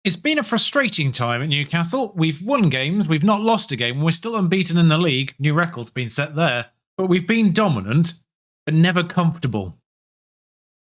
It's been a frustrating time at Newcastle. We've won games, we've not lost a game, we're still unbeaten in the league. New records been set there. But we've been dominant, but never comfortable.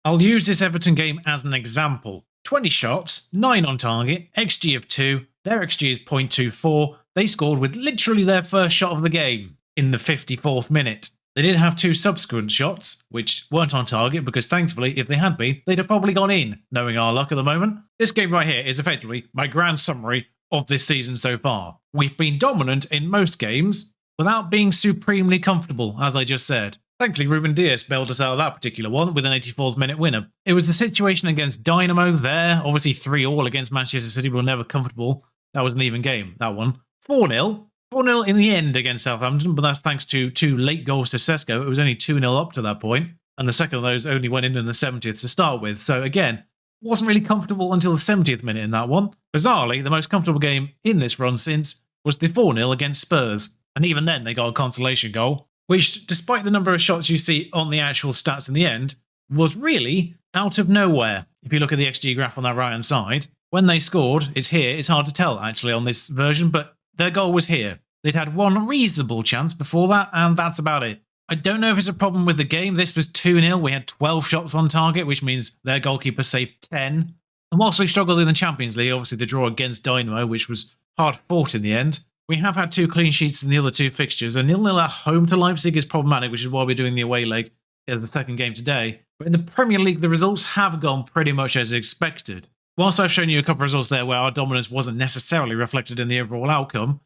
I'll use this Everton game as an example. 20 shots, 9 on target, XG of 2, their XG is 0.24. They scored with literally their first shot of the game in the 54th minute. They did have 2 subsequent shots, which weren't on target because thankfully, if they had been, they'd have probably gone in, knowing our luck at the moment. This game right here is effectively my grand summary of this season so far. We've been dominant in most games without being supremely comfortable, as I just said. Thankfully, Ruben Dias bailed us out of that particular one with an 84th minute winner. It was the situation against Dynamo there, obviously 3-3 against Manchester City, we were never comfortable. That was an even game, that one. 4-0. 4-0 in the end against Southampton, but that's thanks to 2 late goals to Sesko. It was only 2-0 up to that point, and the second of those only went in the 70th to start with. So again, wasn't really comfortable until the 70th minute in that one. Bizarrely, the most comfortable game in this run since was the 4-0 against Spurs. And even then, they got a consolation goal, which, despite the number of shots you see on the actual stats in the end, was really out of nowhere. If you look at the XG graph on that right-hand side, when they scored, it's here. It's hard to tell, actually, on this version, but their goal was here. They'd had one reasonable chance before that, and that's about it. I don't know if it's a problem with the game. This was 2-0. We had 12 shots on target, which means their goalkeeper saved 10. And whilst we've struggled in the Champions League, obviously the draw against Dynamo, which was hard fought in the end, we have had 2 clean sheets in the other 2 fixtures. A 0-0 at home to Leipzig is problematic, which is why we're doing the away leg as the second game today. But in the Premier League, the results have gone pretty much as expected. Whilst I've shown you a couple of results there where our dominance wasn't necessarily reflected in the overall outcome,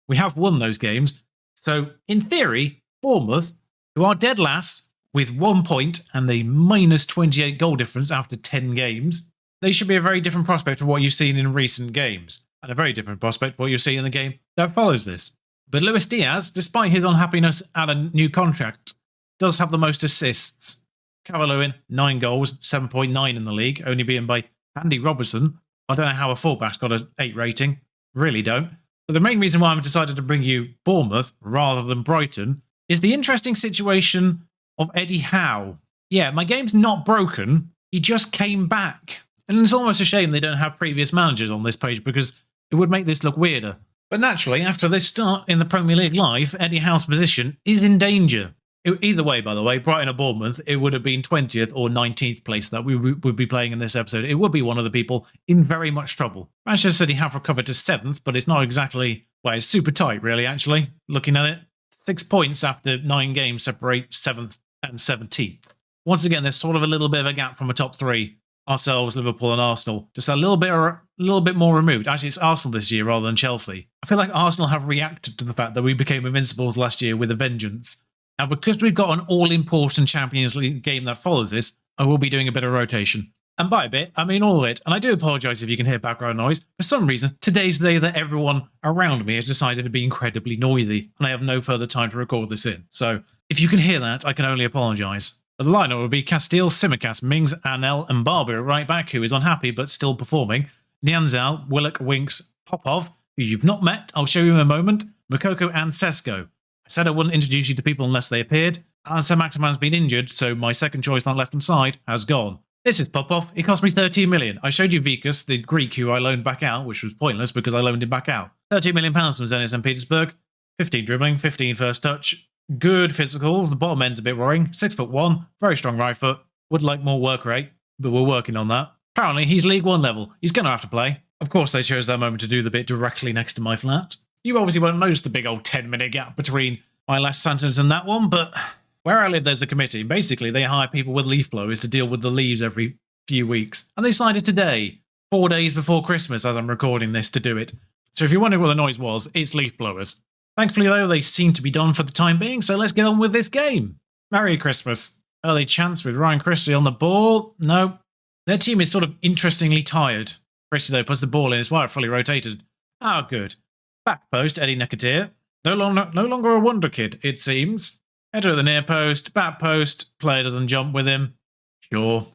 we have won those games. So, in theory, Bournemouth, who are dead last with 1 point and a minus 28 goal difference after 10 games, they should be a very different prospect from what you've seen in recent games, and a very different prospect from what you'll see in the game that follows this. But Luis Diaz, despite his unhappiness at a new contract, does have the most assists. Calvert-Lewin, 9 goals, 7.9 in the league, only beaten by Andy Robertson. I don't know how a fullback's got an 8 rating. Really don't. But the main reason why I've decided to bring you Bournemouth rather than Brighton is the interesting situation of Eddie Howe. Yeah, my game's not broken. He just came back. And it's almost a shame they don't have previous managers on this page because it would make this look weirder. But naturally, after this start in the Premier League Live, Eddie Howe's position is in danger. Either way, by the way, Brighton or Bournemouth, it would have been 20th or 19th place that we would be playing in this episode. It would be one of the people in very much trouble. Manchester City have recovered to 7th, but it's not exactly, well, it's super tight, really, actually, looking at it. 6 points after 9 games separate 7th and 17th. Once again, there's sort of a little bit of a gap from a top 3. Ourselves, Liverpool and Arsenal, just a little bit more removed. Actually, it's Arsenal this year rather than Chelsea. I feel like Arsenal have reacted to the fact that we became invincibles last year with a vengeance. Now, because we've got an all-important Champions League game that follows this, I will be doing a bit of rotation. And by a bit, I mean all of it. And I do apologise if you can hear background noise. For some reason, today's the day that everyone around me has decided to be incredibly noisy, and I have no further time to record this in. So, if you can hear that, I can only apologise. But the lineup will be Castile, Simicast, Mings, Anel, and Barber at right back, who is unhappy but still performing. Nianzal, Willock, Winks, Popov, who you've not met, I'll show you in a moment, Makoko and Sesko. I said I wouldn't introduce you to people unless they appeared. Alan Saint-Maximin's been injured, so my second choice on the left-hand side has gone. This is Popov. He cost me 13 million. I showed you Vikas, the Greek who I loaned back out, which was pointless because I loaned him back out. £13 million from Zenit St. Petersburg. 15 dribbling, 15 first touch. Good physicals. The bottom end's a bit worrying. 6'1", very strong right foot. Would like more work rate, but we're working on that. Apparently, he's League 1 level. He's going to have to play. Of course, they chose that moment to do the bit directly next to my flat. You obviously won't notice the big old 10-minute gap between my last sentence and that one, but where I live, there's a committee. Basically, they hire people with leaf blowers to deal with the leaves every few weeks. And they decided today, 4 days before Christmas, as I'm recording this, to do it. So if you're wondering what the noise was, it's leaf blowers. Thankfully, though, they seem to be done for the time being, so let's get on with this game. Merry Christmas. Early chance with Ryan Christie on the ball. No. Their team is sort of interestingly tired. Christie, though, puts the ball in. It's wire fully rotated. Ah, good. Back post, Eddie Nketiah. No longer a wonder kid, it seems. Header at the near post, back post, player doesn't jump with him. Sure.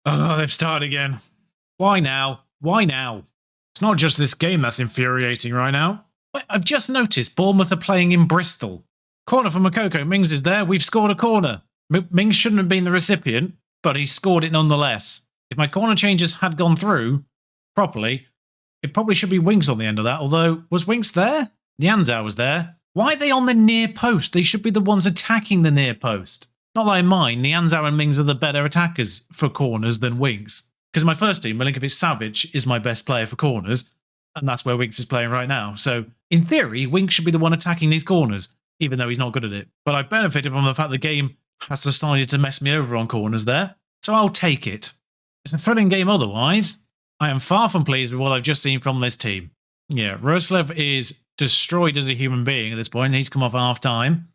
Oh, they've started again. Why now? Why now? It's not just this game that's infuriating right now. I've just noticed Bournemouth are playing in Bristol. Corner for Makoko. Mings is there. We've scored a corner. Mings shouldn't have been the recipient, but he scored it nonetheless. If my corner changes had gone through properly, It probably should be Winks on the end of that, although, was Winks there? Nianzou was there. Why are they on the near post? They should be the ones attacking the near post. Not that I mind, Nianzou and Mings are the better attackers for corners than Winks. Because in my first team, Milinkovic-Savic is my best player for corners, and that's where Winks is playing right now. So, in theory, Winks should be the one attacking these corners, even though he's not good at it. But I benefited from the fact the game has decided to mess me over on corners there, so I'll take it. It's a thrilling game otherwise. I am far from pleased with what I've just seen from this team. Yeah, Roslev is destroyed as a human being at this point. He's come off half-time.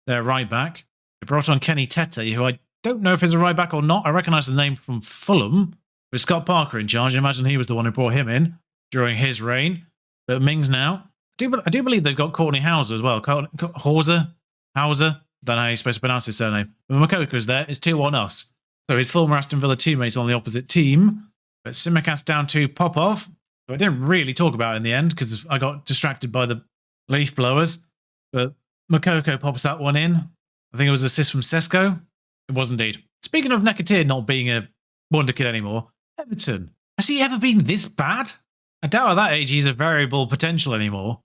They're right back. They brought on Kenny Tete, who I don't know if he's a right back or not. I recognise the name from Fulham, with Scott Parker in charge. I imagine he was the one who brought him in during his reign. But Mings now. I do believe they've got Courtney Hauser as well. Hauser? Don't know how you're supposed to pronounce his surname. But Mokoko's there. It's 2-1 us. So his former Aston Villa teammates on the opposite team. But Tsimikas down to Popov, who I didn't really talk about in the end because I got distracted by the leaf blowers. But Mokoko pops that one in. I think it was an assist from Sesko. It was indeed. Speaking of Nekatir not being a wonder kid anymore, Everton. Has he ever been this bad? I doubt at that age he's a variable potential anymore.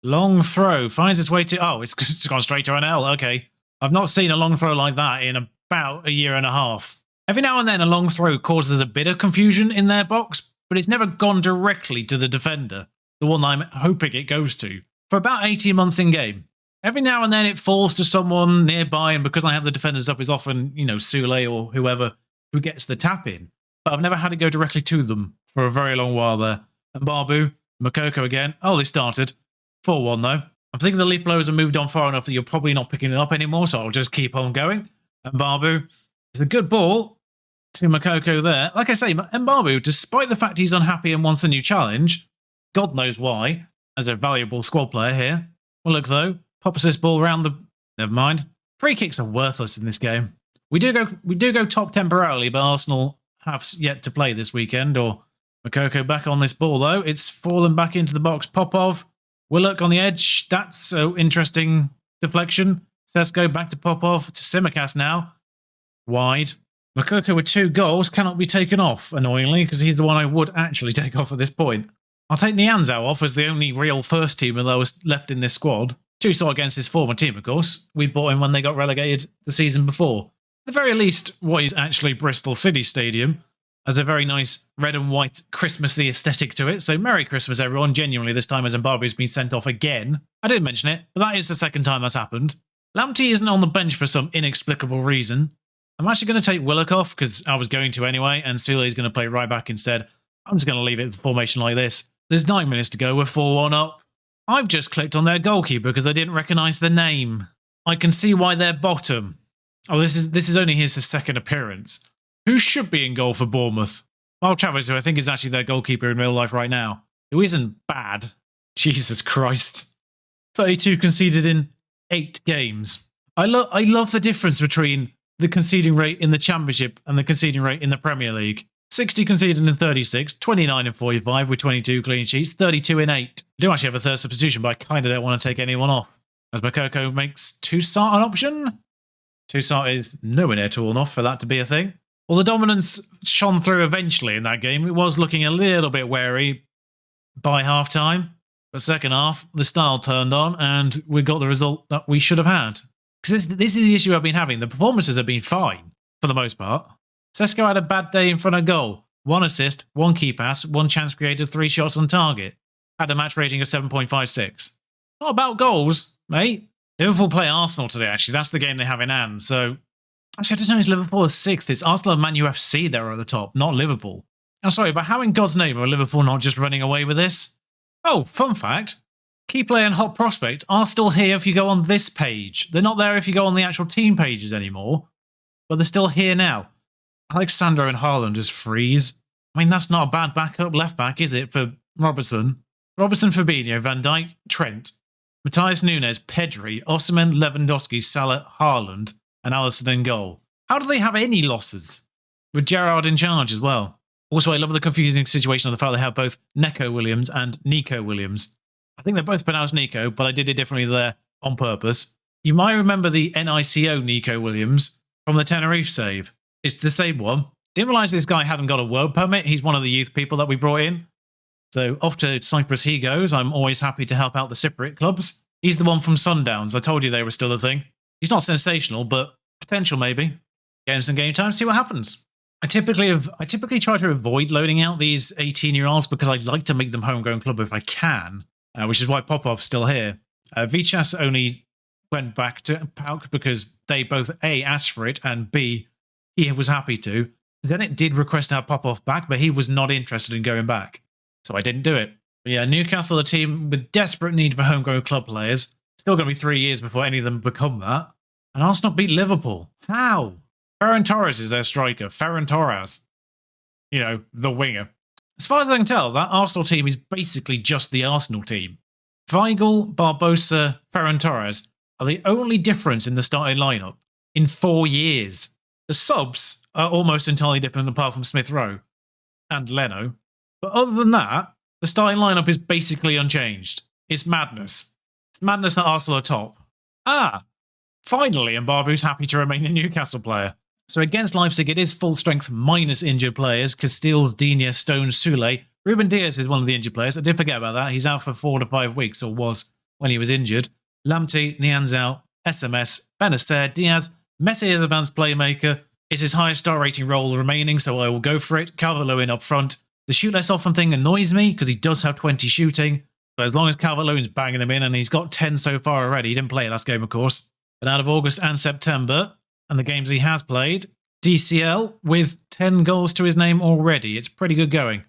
Long throw finds its way to... Oh, it's gone straight to an L. Okay. I've not seen a long throw like that in about a year and a half. Every now and then a long throw causes a bit of confusion in their box, but it's never gone directly to the defender, the one I'm hoping it goes to, for about 18 months in game. Every now and then it falls to someone nearby, and because I have the defenders up, it's often, Sule or whoever who gets the tap in. But I've never had it go directly to them for a very long while there. And Barbu, Mokoko again. Oh, they started. 4-1 though. I'm thinking the leaf blowers have moved on far enough that you're probably not picking it up anymore, so I'll just keep on going. And Barbu, it's a good ball to Mokoko there. Like I say, Mbabu, despite the fact he's unhappy and wants a new challenge, God knows why, as a valuable squad player here. Well, look though, pops this ball around the... Never mind. Free kicks are worthless in this game. We do go top temporarily, but Arsenal have yet to play this weekend. Or Mokoko back on this ball though. It's fallen back into the box. Popov, Willock on the edge. That's so interesting deflection. Sesko back to Popov to Tsimikas now. Wide. Mokoko with 2 goals cannot be taken off, annoyingly, because he's the one I would actually take off at this point. I'll take Nianzou off as the only real first teamer that was left in this squad. 2 saw against his former team, of course. We bought him when they got relegated the season before. At the very least, what is actually Bristol City Stadium has a very nice red and white Christmassy aesthetic to it. So Merry Christmas, everyone. Genuinely, this time as Mbabu's been sent off again. I didn't mention it, but that is the second time that's happened. Lamptey isn't on the bench for some inexplicable reason. I'm actually going to take Willock off because I was going to anyway, and Sule is going to play right back instead. I'm just going to leave it in formation like this. There's 9 minutes to go. We're 4-1 up. I've just clicked on their goalkeeper because I didn't recognise the name. I can see why they're bottom. Oh, this is only his second appearance. Who should be in goal for Bournemouth? Well, Chavez, who I think is actually their goalkeeper in real life right now, who isn't bad. Jesus Christ. 32 conceded in 8 games. I love the difference between the conceding rate in the Championship and the conceding rate in the Premier League. 60 conceded in 36, 29 in 45 with 22 clean sheets, 32 in 8. I do actually have a third substitution, but I kind of don't want to take anyone off. As Mokoko makes Toussaint an option. Toussaint is nowhere near tall enough for that to be a thing. Well, the dominance shone through eventually in that game. It was looking a little bit wary by half-time. But second half, the style turned on and we got the result that we should have had. Because this is the issue I've been having. The performances have been fine, for the most part. Sesko had a bad day in front of goal. 1 assist, 1 key pass, 1 chance created, 3 shots on target. Had a match rating of 7.56. Not about goals, mate. Liverpool play Arsenal today, actually. That's the game they have in hand. So, actually, I just noticed Liverpool is 6th. It's Arsenal and Man U FC that are at the top, not Liverpool. I'm sorry, but how in God's name are Liverpool not just running away with this? Oh, fun fact. Key player and hot prospect are still here if you go on this page. They're not there if you go on the actual team pages anymore. But they're still here now. Alexander and Haaland just freeze. I mean, that's not a bad backup left back, is it, for Robertson? Robertson, Fabinho, Van Dijk, Trent, Matthias Nunes, Pedri, Osimhen, Lewandowski, Salah, Haaland, and Alisson in goal. How do they have any losses? With Gerrard in charge as well. Also, I love the confusing situation of the fact they have both Neco Williams and Nico Williams. I think they're both pronounced Nico, but I did it differently there on purpose. You might remember the NICO Nico Williams from the Tenerife save. It's the same one. Didn't realise this guy hadn't got a work permit. He's one of the youth people that we brought in. So off to Cyprus he goes. I'm always happy to help out the Cypriot clubs. He's the one from Sundowns. I told you they were still a thing. He's not sensational, but potential maybe. Get him some game time, see what happens. I typically try to avoid loading out these 18-year-olds because I like to make them homegrown club if I can, which is why Popov's still here. Vichas only went back to PAOK because they both A, asked for it, and B, he was happy to. Zenit did request to have Popov back, but he was not interested in going back. So I didn't do it. But yeah, Newcastle, a team with desperate need for homegrown club players. Still going to be 3 years before any of them become that. And Arsenal beat Liverpool. How? Ferran Torres is their striker. Ferran Torres. You know, the winger. As far as I can tell, that Arsenal team is basically just the Arsenal team. Weigl, Barbosa, Ferran Torres are the only difference in the starting lineup in 4 years. The subs are almost entirely different apart from Smith Rowe and Leno. But other than that, the starting lineup is basically unchanged. It's madness. It's madness that Arsenal are top. Finally, Mbabu's happy to remain a Newcastle player. So against Leipzig, it is full strength minus injured players. Castiles, Digne, Stones, Soulé. Ruben Dias is one of the injured players. I did forget about that. He's out for 4 to 5 weeks, or was when he was injured. Lamptey, Nianzou, SMS, Benacer, Diaz. Messi is advanced playmaker. It's his highest star rating role remaining, so I will go for it. Calvert-Lewin up front. The shoot less often thing annoys me because he does have 20 shooting. But as long as Calvert-Lewin's banging them in, and he's got 10 so far already, he didn't play last game, of course. But out of August and September, and the games he has played, DCL with 10 goals to his name already. It's pretty good going.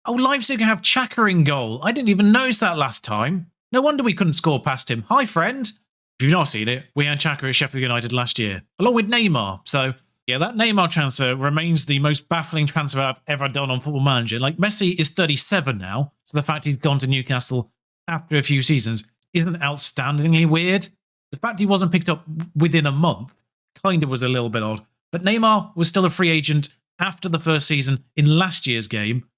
Oh, Leipzig have Xhaka in goal. I didn't even notice that last time. No wonder we couldn't score past him. Hi, friend. If you've not seen it, we had Xhaka at Sheffield United last year, along with Neymar. So, yeah, that Neymar transfer remains the most baffling transfer I've ever done on Football Manager. Like, Messi is 37 now, so the fact he's gone to Newcastle after a few seasons isn't outstandingly weird. The fact he wasn't picked up within a month kind of was a little bit odd. But Neymar was still a free agent after the first season in last year's game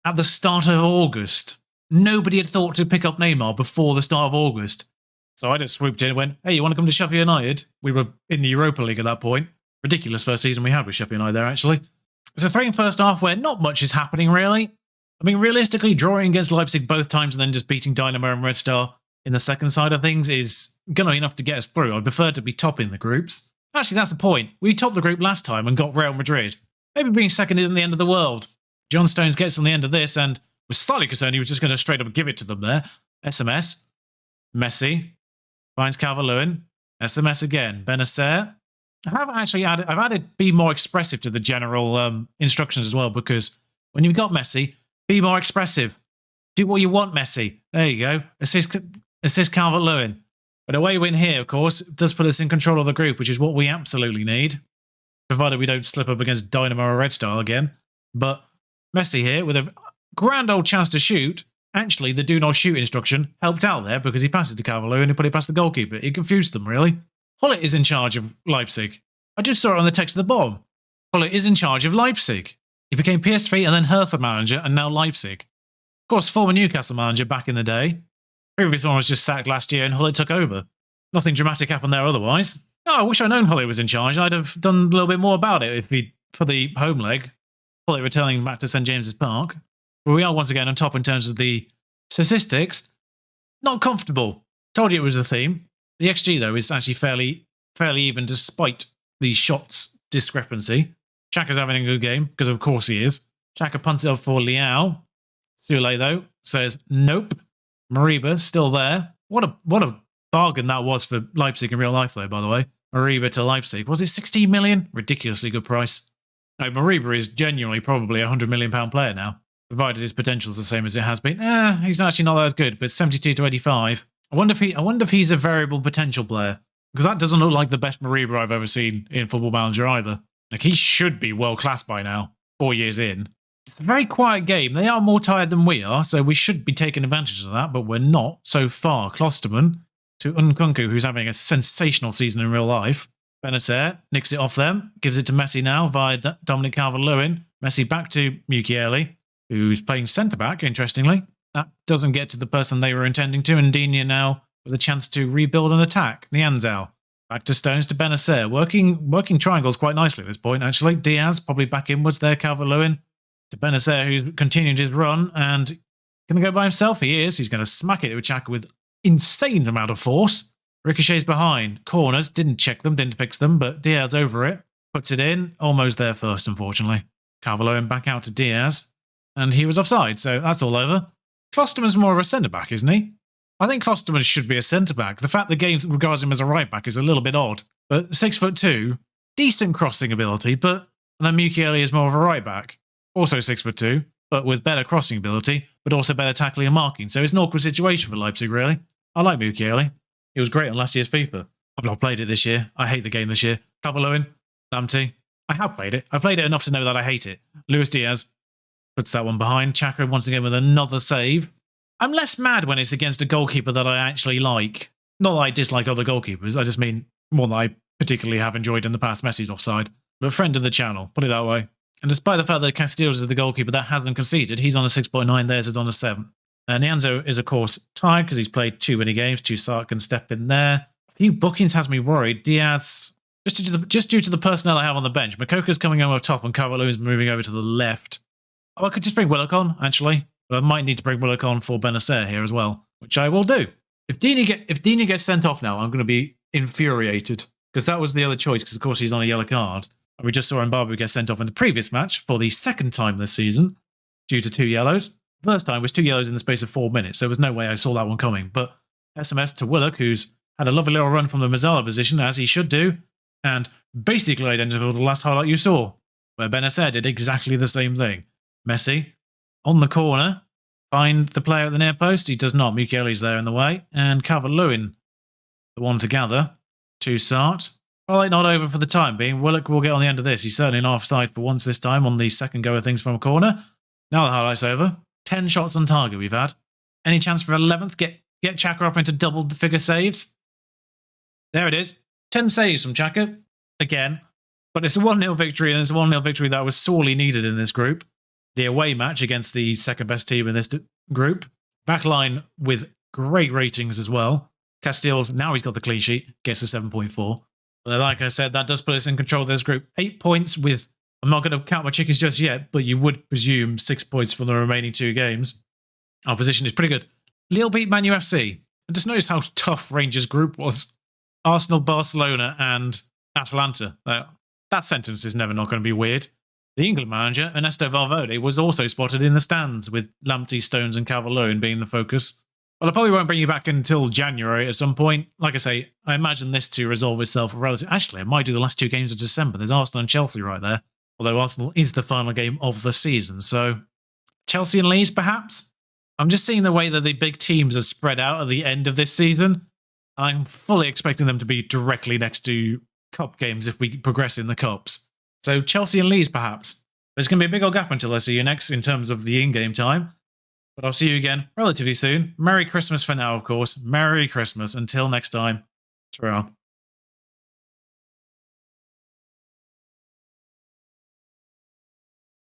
at the start of August. Nobody had thought to pick up Neymar before the start of August. So I just swooped in and went, hey, you want to come to Sheffield United? We were in the Europa League at that point. Ridiculous first season we had with Sheffield United there, actually. It's a thrilling first half where not much is happening, really. I mean, realistically, drawing against Leipzig both times and then just beating Dynamo and Red Star in the second side of things is going to be enough to get us through. I'd prefer to be top in the groups. Actually, that's the point. We topped the group last time and got Real Madrid. Maybe being second isn't the end of the world. John Stones gets on the end of this and was slightly concerned he was just going to straight up give it to them there. SMS. Messi. Finds Calvert-Lewin. SMS again. Benacer. I've added be more expressive to the general instructions as well, because when you've got Messi, be more expressive. Do what you want, Messi. There you go. Assist Calvert-Lewin. But away win here, of course, does put us in control of the group, which is what we absolutely need, provided we don't slip up against Dynamo or Red Star again. But Messi here, with a grand old chance to shoot. Actually, the do not shoot instruction helped out there because he passed it to Calvert-Lewin and he put it past the goalkeeper. It confused them, really. Gullit is in charge of Leipzig. I just saw it on the text at the bottom. Gullit is in charge of Leipzig. He became PSV and then Hertha manager and now Leipzig. Of course, former Newcastle manager back in the day. Previous one was just sacked last year and Gullit took over. Nothing dramatic happened there otherwise. Oh, I wish I'd known Gullit was in charge. I'd have done a little bit more about it if for the home leg. Gullit returning back to St James's Park. But we are once again on top in terms of the statistics. Not comfortable. Told you it was a theme. The XG, though, is actually fairly even despite the shots discrepancy. Xhaka's having a good game, because of course he is. Xhaka punts it up for Leao. Soulé, though, says nope. Mariba still there. What a bargain that was for Leipzig in real life, though, by the way. Mariba to Leipzig. Was it 16 million? Ridiculously good price. No, Mariba is genuinely probably a £100 million player now, provided his potential's the same as it has been. He's actually not that good, but 72 to 85. I wonder if he's a variable potential player, because that doesn't look like the best Mariba I've ever seen in Football Manager either. Like, he should be world class by now, 4 years in. It's a very quiet game. They are more tired than we are, so we should be taking advantage of that, but we're not so far. Klosterman to Nkunku, who's having a sensational season in real life. Benacer nicks it off them, gives it to Messi now via Dominic Calvert-Lewin. Messi back to Mukiele, who's playing centre-back, interestingly. That doesn't get to the person they were intending to, and Digne now with a chance to rebuild an attack. Nianzou. Back to Stones to Benacer. Working triangles quite nicely at this point, actually. Diaz probably back inwards there, Calvert-Lewin. To Benacer, who's continued his run, and Going to go by himself? He is. He's going to smack it with Xhaka with insane amount of force. Ricochets behind. Corners. Didn't check them, didn't fix them, but Diaz over it. Puts it in. Almost there first, unfortunately. Calvert-Lewin back out to Diaz. And he was offside, so that's all over. Klosterman's more of a centre-back, isn't he? I think Klosterman should be a centre-back. The fact the game regards him as a right-back is a little bit odd. But 6'2", decent crossing ability, but then Mukiele is more of a right-back. Also 6'2", but with better crossing ability, but also better tackling and marking. So it's an awkward situation for Leipzig, really. I like Mukiele. He was great on last year's FIFA. I've not played it this year. I hate the game this year. Calvert-Lewin, Lamptey. I have played it. I played it enough to know that I hate it. Luis Diaz puts that one behind. Xhaka once again with another save. I'm less mad when it's against a goalkeeper that I actually like. Not that I dislike other goalkeepers. I just mean one that I particularly have enjoyed in the past. Messi's offside. But friend of the channel, put it that way. And despite the fact that Castellanos is the goalkeeper that hasn't conceded, he's on a 6.9, theirs is on a 7. Nianzo is, of course, tired because he's played too many games. Toussaint can step in there. A few bookings has me worried. Diaz, just due to the personnel I have on the bench. Makoka's coming over top and Calvert-Lewin is moving over to the left. Oh, I could just bring Willock on, actually. But I might need to bring Willock on for Benacer here as well, which I will do. If Dini gets sent off now, I'm going to be infuriated. Because that was the other choice, because of course he's on a yellow card. And we just saw Mbabu get sent off in the previous match for the second time this season, due to 2 yellows. First time was 2 yellows in the space of 4 minutes, so there was no way I saw that one coming. But SMS to Willock, who's had a lovely little run from the Mazzala position, as he should do, and basically identical to the last highlight you saw, where Benacer did exactly the same thing. Messi, on the corner, find the player at the near post. He does not. Mukiele's there in the way. And Calvert-Lewin, the one to gather. Toussaint. Well, not over for the time being. Willock will get on the end of this. He's certainly an offside for once this time on the second go of things from a corner. Now the highlight's over. 10 shots on target we've had. Any chance for 11th? Get Xhaka up into double-figure saves? There it is. 10 saves from Xhaka. Again. But it's a 1-0 victory, and it's a 1-0 victory that was sorely needed in this group. The away match against the second-best team in this group. Backline with great ratings as well. Castellanos, now he's got the clean sheet, gets a 7.4. But like I said, that does put us in control of this group. 8 points with, I'm not going to count my chickens just yet, but you would presume 6 points from the remaining 2 games. Our position is pretty good. Lille beat Man UFC. And just notice how tough Rangers' group was. Arsenal, Barcelona, and Atalanta. That sentence is never not going to be weird. The England manager, Ernesto Valverde, was also spotted in the stands, with Lamptey, Stones and Calvert-Lewin being the focus. Well, I probably won't bring you back until January at some point. Like I say, I imagine this to resolve itself relatively. Actually, I might do the last 2 games of December. There's Arsenal and Chelsea right there. Although Arsenal is the final game of the season. So, Chelsea and Leeds, perhaps? I'm just seeing the way that the big teams are spread out at the end of this season. I'm fully expecting them to be directly next to cup games if we progress in the cups. So Chelsea and Leeds, perhaps. There's going to be a big old gap until I see you next in terms of the in-game time. But I'll see you again relatively soon. Merry Christmas for now, of course. Merry Christmas. Until next time. Ta-ra.